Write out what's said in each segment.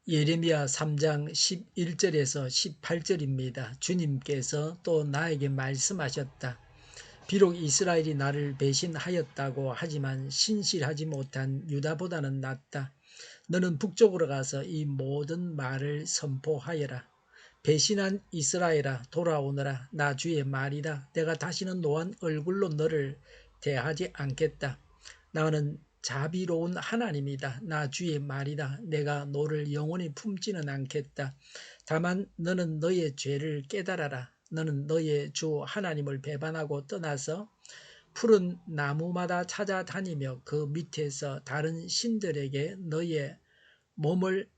예레미야 3장 11절에서 18절입니다. 주님께서 또 나에게 말씀하셨다. 비록 이스라엘이 나를 배신하였다고 하지만 신실하지 못한 유다보다는 낫다. 너는 북쪽으로 가서 이 모든 말을 선포하여라. 배신한 이스라엘아 돌아오너라. 나 주의 말이다. 내가 다시는 노한 얼굴로 너를 대하지 않겠다. 나는 자비로운 하나님이다. 나 주의 말이다. 내가 너를 영원히 품지는 않겠다. 다만 너는 너의 죄를 깨달아라. 너는 너의 주 하나님을 배반하고 떠나서 푸른 나무마다 찾아다니며 그 밑에서 다른 신들에게 너의 몸을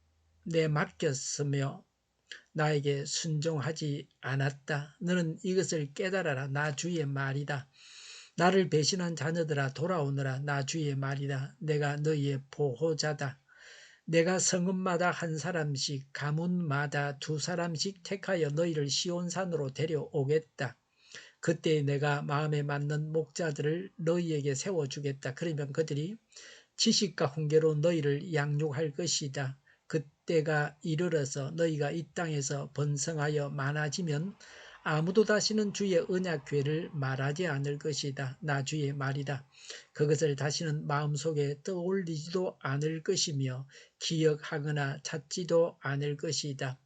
내맡겼으며 나에게 순종하지 않았다. 너는 이것을 깨달아라. 나 주의 말이다. 나를 배신한 자녀들아 돌아오너라. 나 주의 말이다. 내가 너희의 보호자다. 내가 성읍마다 한 사람씩 가문마다 두 사람씩 택하여 너희를 시온산으로 데려오겠다. 그때 내가 마음에 맞는 목자들을 너희에게 세워주겠다. 그러면 그들이 지식과 훈계로 너희를 양육할 것이다. 그때가 이르러서 너희가 이 땅에서 번성하여 많아지면 아무도 다시는 주의 언약궤를 말하지 않을 것이다. 나 주의 말이다. 그것을 다시는 마음속에 떠올리지도 않을 것이며 기억하거나 찾지도 않을 것이다.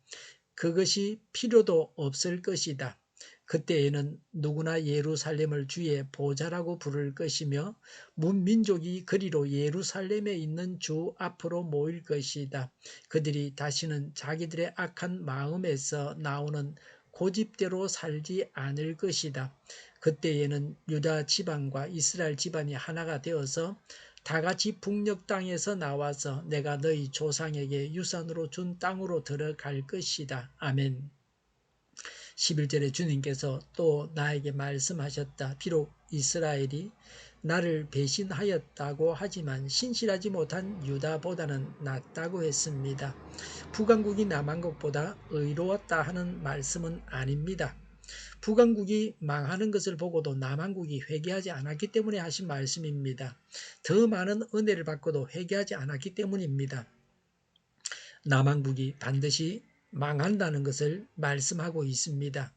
그것이 필요도 없을 것이다. 그때에는 누구나 예루살렘을 주의 보좌라고 부를 것이며 문민족이 그리로 예루살렘에 있는 주 앞으로 모일 것이다. 그들이 다시는 자기들의 악한 마음에서 나오는 고집대로 살지 않을 것이다. 그때에는 유다 지방과 이스라엘 집안이 하나가 되어서 다 같이 북녘 땅에서 나와서 내가 너희 조상에게 유산으로 준 땅으로 들어갈 것이다. 아멘. 11절에 주님께서 또 나에게 말씀하셨다. 비록 이스라엘이 나를 배신하였다고 하지만 신실하지 못한 유다보다는 낫다고 했습니다. 북왕국이 남왕국보다 의로웠다 하는 말씀은 아닙니다. 북왕국이 망하는 것을 보고도 남왕국이 회개하지 않았기 때문에 하신 말씀입니다. 더 많은 은혜를 받고도 회개하지 않았기 때문입니다. 남왕국이 반드시 망한다는 것을 말씀하고 있습니다.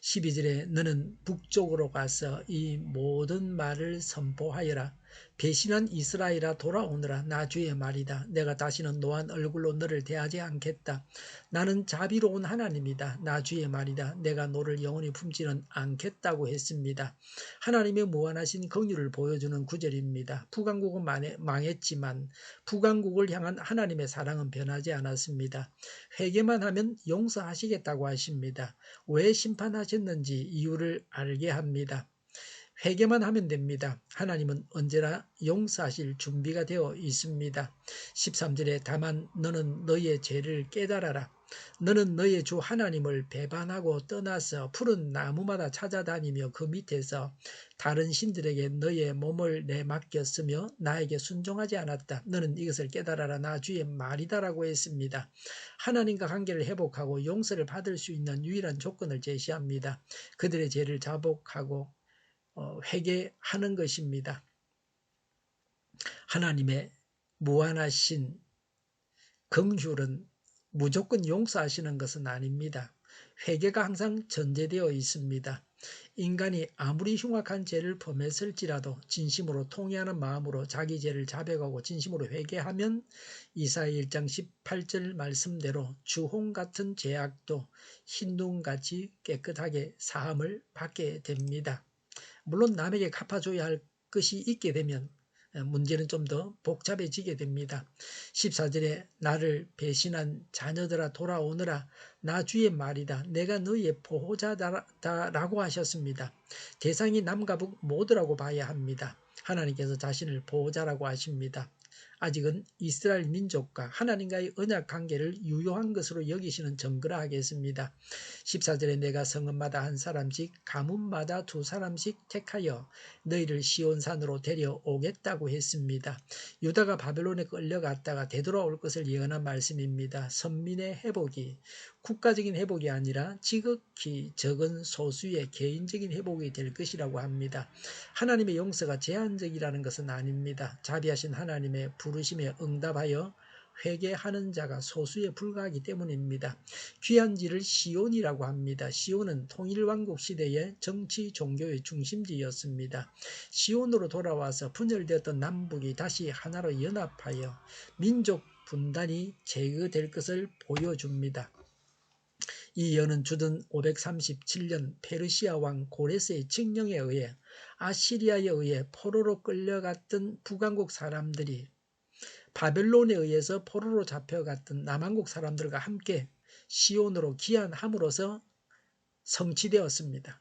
12절에 너는 북쪽으로 가서 이 모든 말을 선포하여라. 배신한 이스라엘아 돌아오너라. 나 주의 말이다. 내가 다시는 노한 얼굴로 너를 대하지 않겠다. 나는 자비로운 하나님이다. 나 주의 말이다. 내가 너를 영원히 품지는 않겠다고 했습니다. 하나님의 무한하신 긍휼을 보여주는 구절입니다. 북왕국은 망했지만 북왕국을 향한 하나님의 사랑은 변하지 않았습니다. 회개만 하면 용서하시겠다고 하십니다. 왜 심판하셨는지 이유를 알게 합니다. 회개만 하면 됩니다. 하나님은 언제나 용서하실 준비가 되어 있습니다. 13절에 다만 너는 너의 죄를 깨달아라. 너는 너의 주 하나님을 배반하고 떠나서 푸른 나무마다 찾아다니며 그 밑에서 다른 신들에게 너의 몸을 내맡겼으며 나에게 순종하지 않았다. 너는 이것을 깨달아라. 나 주의 말이다라고 했습니다. 하나님과 관계를 회복하고 용서를 받을 수 있는 유일한 조건을 제시합니다. 그들의 죄를 자복하고 회개하는 것입니다. 하나님의 무한하신 긍휼은 무조건 용서하시는 것은 아닙니다. 회개가 항상 전제되어 있습니다. 인간이 아무리 흉악한 죄를 범했을지라도 진심으로 통회하는 마음으로 자기 죄를 자백하고 진심으로 회개하면 이사야 1장 18절 말씀대로 주홍 같은 죄악도 흰눈같이 깨끗하게 사함을 받게 됩니다. 물론 남에게 갚아줘야 할 것이 있게 되면 문제는 좀 더 복잡해지게 됩니다. 14절에 나를 배신한 자녀들아 돌아오너라. 나 주의 말이다. 내가 너희의 보호자다라고 하셨습니다. 대상이 남과 북 모두라고 봐야 합니다. 하나님께서 자신을 보호자라고 하십니다. 아직은 이스라엘 민족과 하나님과의 언약 관계를 유효한 것으로 여기시는 증거라 하겠습니다. 14절에 내가 성읍마다 한 사람씩 가문마다 두 사람씩 택하여 너희를 시온산으로 데려오겠다고 했습니다. 유다가 바벨론에 끌려갔다가 되돌아올 것을 예언한 말씀입니다. 선민의 회복이 국가적인 회복이 아니라 지극히 적은 소수의 개인적인 회복이 될 것이라고 합니다. 하나님의 용서가 제한적이라는 것은 아닙니다. 자비하신 하나님의 부르심에 응답하여 회개하는 자가 소수에 불과하기 때문입니다. 귀환지를 시온이라고 합니다. 시온은 통일왕국 시대의 정치 종교의 중심지였습니다. 시온으로 돌아와서 분열되었던 남북이 다시 하나로 연합하여 민족 분단이 제거될 것을 보여줍니다. 이 예언은 주전 537년 페르시아 왕 고레스의 칙령에 의해 아시리아에 의해 포로로 끌려갔던 북왕국 사람들이 바벨론에 의해서 포로로 잡혀갔던 남왕국 사람들과 함께 시온으로 귀환함으로써 성취되었습니다.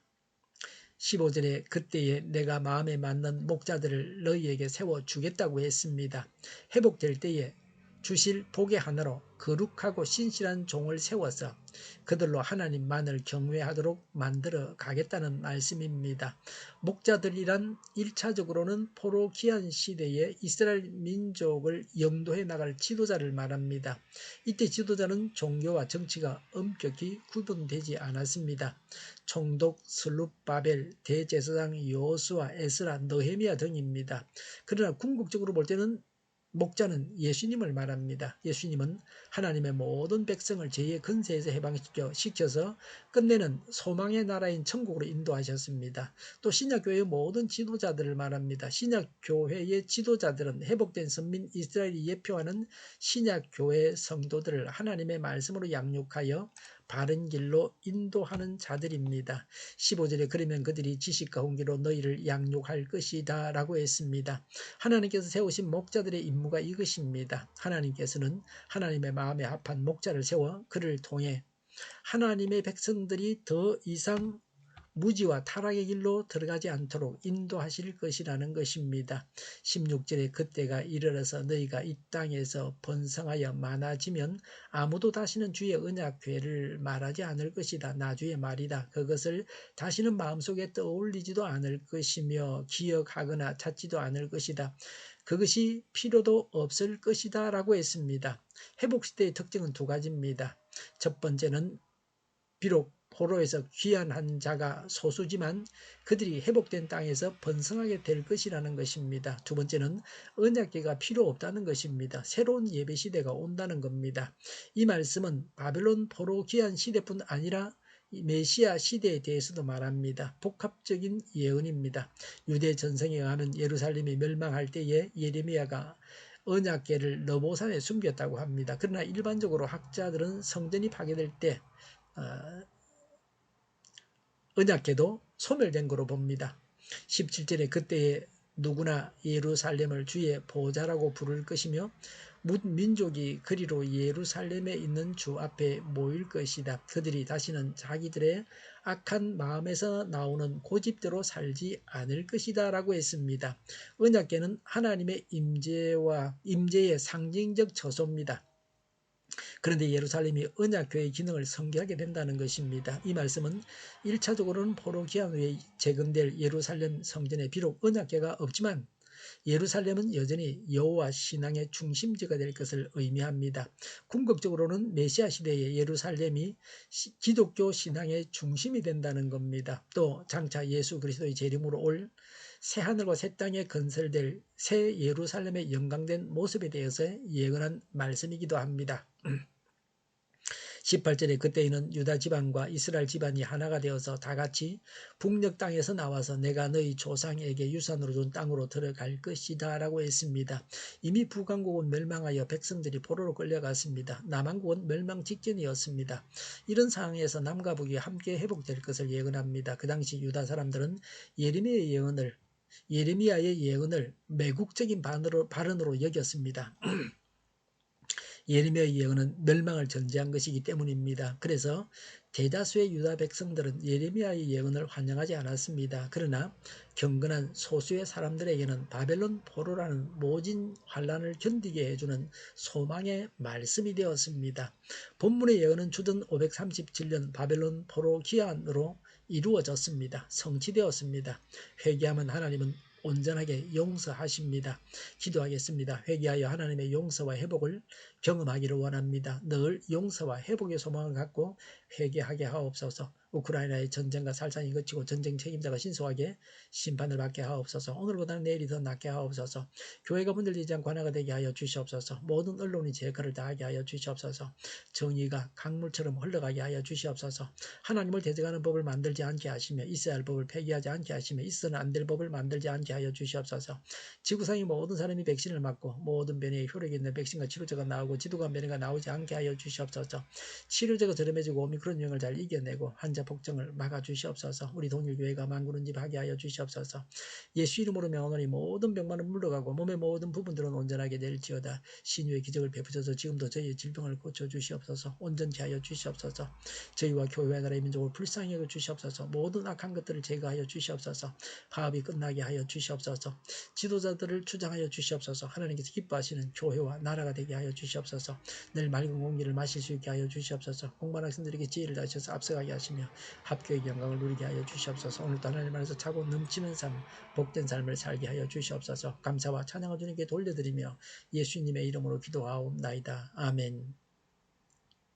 15절에 그때에 내가 마음에 맞는 목자들을 너희에게 세워주겠다고 했습니다. 회복될 때에 주실 복의 하나로 거룩하고 신실한 종을 세워서 그들로 하나님만을 경외하도록 만들어 가겠다는 말씀입니다. 목자들이란 1차적으로는 포로 귀환 시대에 이스라엘 민족을 영도해 나갈 지도자를 말합니다. 이때 지도자는 종교와 정치가 엄격히 구분되지 않았습니다. 총독 슬룹바벨, 대제사장 여호수아, 에스라, 너헤미야 등입니다. 그러나 궁극적으로 볼 때는 목자는 예수님을 말합니다. 예수님은 하나님의 모든 백성을 죄의 근세에서 해방시켜서 끝내는 소망의 나라인 천국으로 인도하셨습니다. 또 신약교회의 모든 지도자들을 말합니다. 신약교회의 지도자들은 회복된 선민 이스라엘이 예표하는 신약교회 성도들을 하나님의 말씀으로 양육하여 바른 길로 인도하는 자들입니다. 15절에 그러면 그들이 지식과 훈계로 너희를 양육할 것이다 라고 했습니다. 하나님께서 세우신 목자들의 임무가 이것입니다. 하나님께서는 하나님의 마음에 합한 목자를 세워 그를 통해 하나님의 백성들이 더 이상 무지와 타락의 길로 들어가지 않도록 인도하실 것이라는 것입니다. 16절에 그때가 이르러서 너희가 이 땅에서 번성하여 많아지면 아무도 다시는 주의 언약궤를 말하지 않을 것이다. 나주의 말이다. 그것을 다시는 마음속에 떠올리지도 않을 것이며 기억하거나 찾지도 않을 것이다. 그것이 필요도 없을 것이다 라고 했습니다. 회복시대의 특징은 두 가지입니다. 첫 번째는 비록 포로에서 귀환한 자가 소수지만 그들이 회복된 땅에서 번성하게 될 것이라는 것입니다. 두 번째는 언약궤가 필요 없다는 것입니다. 새로운 예배시대가 온다는 겁니다. 이 말씀은 바벨론 포로 귀환 시대뿐 아니라 메시아 시대에 대해서도 말합니다. 복합적인 예언입니다. 유대 전성에 의하면 예루살렘이 멸망할 때에 예레미야가 언약궤를 너보산에 숨겼다고 합니다. 그러나 일반적으로 학자들은 성전이 파괴될 때 언약궤도 소멸된 거로 봅니다. 17절에 그때에 누구나 예루살렘을 주의 보좌라고 부를 것이며 민족이 그리로 예루살렘에 있는 주 앞에 모일 것이다. 그들이 다시는 자기들의 악한 마음에서 나오는 고집대로 살지 않을 것이다 라고 했습니다. 언약궤는 하나님의 임재의 상징적 처소입니다. 그런데 예루살렘이 언약궤의 기능을 성취하게 된다는 것입니다. 이 말씀은 1차적으로는 포로 귀환 후에 재건될 예루살렘 성전에 비록 언약궤가 없지만 예루살렘은 여전히 여호와 신앙의 중심지가 될 것을 의미합니다. 궁극적으로는 메시아 시대의 예루살렘이 기독교 신앙의 중심이 된다는 겁니다. 또 장차 예수 그리스도의 재림으로 올 새하늘과 새 땅에 건설될 새 예루살렘의 영광된 모습에 대해서 예언한 말씀이기도 합니다. 18절에 그때에는 유다 지방과 이스라엘 집안이 하나가 되어서 다같이 북녘 땅에서 나와서 내가 너희 조상에게 유산으로 준 땅으로 들어갈 것이다 라고 했습니다. 이미 북왕국은 멸망하여 백성들이 포로로 끌려갔습니다. 남왕국은 멸망 직전이었습니다. 이런 상황에서 남과 북이 함께 회복될 것을 예언합니다. 그 당시 유다 사람들은 예레미야의 예언을 매국적인 발언으로 여겼습니다. 예레미야의 예언은 멸망을 전제한 것이기 때문입니다. 그래서 대다수의 유다 백성들은 예레미야의 예언을 환영하지 않았습니다. 그러나 경건한 소수의 사람들에게는 바벨론 포로라는 모진 환란을 견디게 해주는 소망의 말씀이 되었습니다. 본문의 예언은 주전 537년 바벨론 포로 귀환으로 이루어졌습니다. 성취되었습니다. 회개하면 하나님은 온전하게 용서하십니다. 기도하겠습니다. 회개하여 하나님의 용서와 회복을 경험하기를 원합니다. 늘 용서와 회복의 소망을 갖고 회개하게 하옵소서. 우크라이나의 전쟁과 살상이 그치고 전쟁 책임자가 신속하게 심판을 받게 하옵소서. 오늘보다는 내일이 더 낫게 하옵소서. 교회가 문들리지 않고 하나가 되게 하여 주시옵소서. 모든 언론이 제 역할을 다하게 하여 주시옵소서. 정의가 강물처럼 흘러가게 하여 주시옵소서. 하나님을 대적하는 법을 만들지 않게 하시며 있어야 할 법을 폐기하지 않게 하시며 있어는 안 될 법을 만들지 않게 하여 주시옵소서. 지구상의 모든 사람이 백신을 맞고 모든 변이에 효력이 있는 백신과 치료제가 나오고 지독한 변이가 나오지 않게 하여 주시옵소서. 치료제가 저렴해지고 오미크론 유행을 잘 이겨내고 환자 폭증을 막아주시옵소서. 우리 동일교회가 만구는집하게 하여 주시옵소서. 예수 이름으로 명하노니 모든 병만은 물러가고 몸의 모든 부분들은 온전하게 될지어다. 신유의 기적을 베푸셔서 지금도 저희의 질병을 고쳐주시옵소서. 온전케 하여 주시옵소서. 저희와 교회와 나라의 민족을 불쌍히 여겨 주시옵소서. 모든 악한 것들을 제거하여 주시옵소서. 파업이 끝나게 하여 주시옵소서. 지도자들을 주장하여 주시옵소서. 하나님께서 기뻐하시는 교회와 나라가 되게 하여 주시옵소서. 늘 맑은 공기를 마실 수 있게 하여 주시옵소서. 공부한 학생들에게 지혜를 다하셔서 앞서가게 하시며 합격의 영광을 누리게 하여 주시옵소서. 오늘도 하나님 안에서 차고 넘치는 삶, 복된 삶을 살게 하여 주시옵소서. 감사와 찬양을 주님께 돌려드리며 예수님의 이름으로 기도하옵나이다. 아멘.